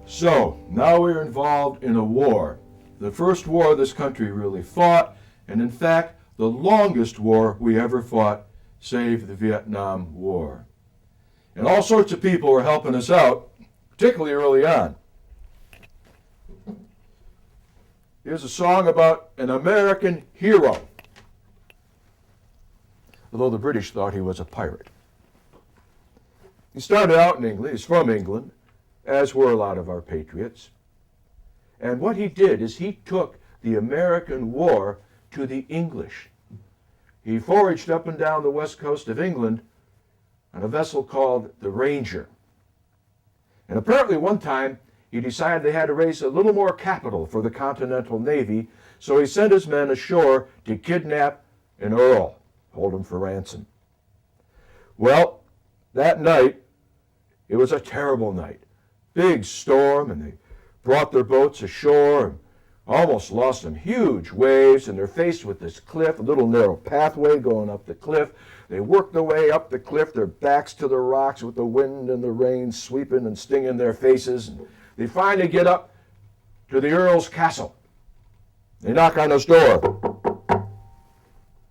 So, now we're involved in a war. The first war this country really fought, and in fact, the longest war we ever fought, save the Vietnam War. And all sorts of people were helping us out, particularly early on. Here's a song about an American hero, although the British thought he was a pirate. He started out in England. He's from England, as were a lot of our patriots. And what he did is he took the American war to the English. He foraged up and down the west coast of England on a vessel called the Ranger. And apparently one time he decided they had to raise a little more capital for the Continental Navy, so he sent his men ashore to kidnap an earl, hold him for ransom. Well, that night, it was a terrible night. Big storm, and they brought their boats ashore and almost lost them. Huge waves, and they're faced with this cliff, a little narrow pathway going up the cliff. They work their way up the cliff, their backs to the rocks with the wind and the rain sweeping and stinging their faces. And they finally get up to the Earl's castle. They knock on his door.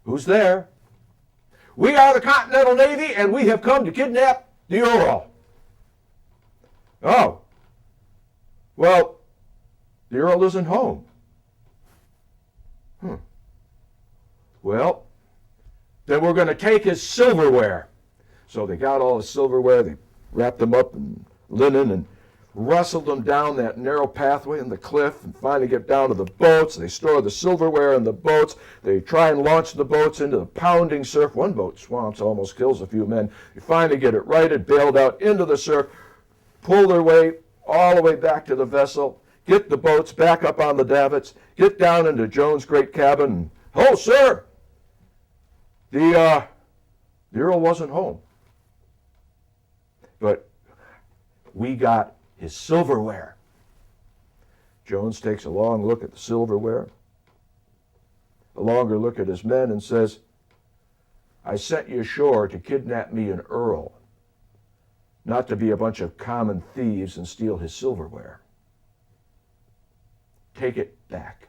Who's there? We are the Continental Navy, and we have come to kidnap the Earl. Oh, well, the Earl isn't home. Well, then we're going to take his silverware. So they got all the silverware, they wrapped them up in linen and wrestled them down that narrow pathway in the cliff and finally get down to the boats. They store the silverware in the boats. They try and launch the boats into the pounding surf. One boat swamps, almost kills a few men. They finally get it righted, bailed out into the surf, pull their way all the way back to the vessel, get the boats back up on the davits, get down into Jones' great cabin. And, oh, sir, the Earl wasn't home. But we got his silverware. Jones takes a long look at the silverware, a longer look at his men, and says, I sent you ashore to kidnap me an earl, not to be a bunch of common thieves and steal his silverware. Take it back.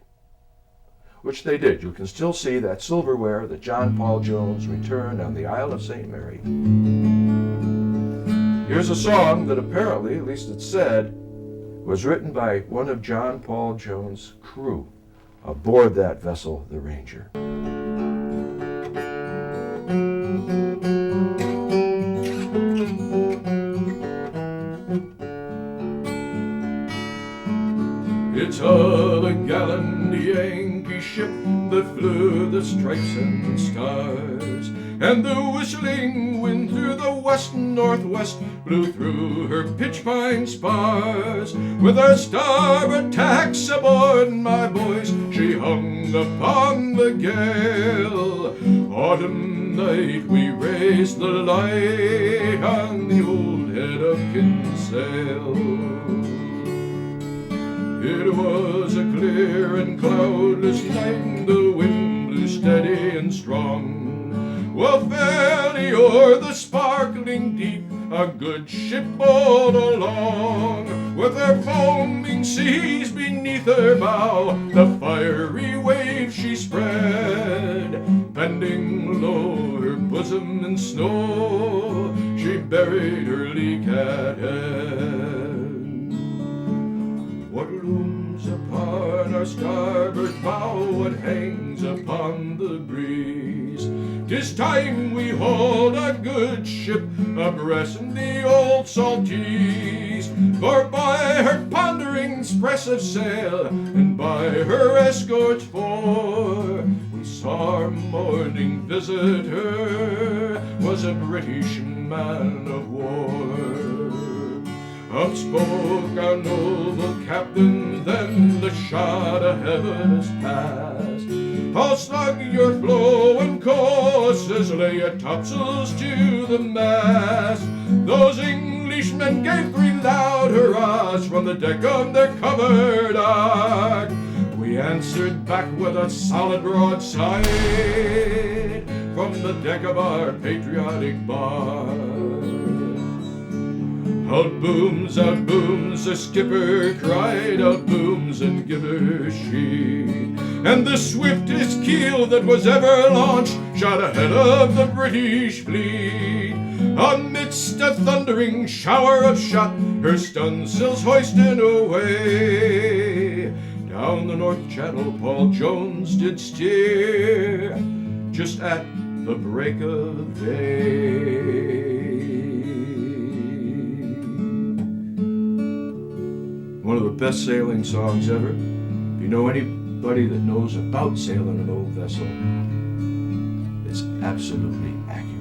Which they did. You can still see that silverware that John Paul Jones returned on the Isle of St. Mary. Here's a song that apparently, at least it's said, was written by one of John Paul Jones' crew aboard that vessel, the Ranger. It's a gallant Yankee ship that flew the stripes and stars, and the whistling wind through the west and northwest blew through her pitch pine spars. With her starboard tacks aboard, my boys, she hung upon the gale. Autumn night we raised the light on the old head of Kinsale. It was a clear and cloudless night, and the wind blew steady and strong. Well, fairly o'er the sparkling deep, a good ship bowled along. With her foaming seas beneath her bow, the fiery waves she spread. Bending low her bosom in snow, she buried her lee cat head. What looms upon our starboard bow, what hangs upon the breeze? 'Tis time we hold a good ship abreast in the old Saltese. For by her pondering expressive sail, and by her escorts four, we saw our morning visitor was a British man of war. Up spoke our noble captain, then the shot of heaven has passed. How snug your flowing courses, lay your topsails to the mast. Those Englishmen gave three loud hurrahs from the deck of their covered ark. We answered back with a solid broadside from the deck of our patriotic bark. out booms, the skipper cried, out booms and give her she. And the swiftest keel that was ever launched shot ahead of the British fleet. Amidst a thundering shower of shot, her stunsails hoisting away. Down the North Channel Paul Jones did steer, just at the break of day. One of the best sailing songs ever. If you know anybody that knows about sailing an old vessel, it's absolutely accurate.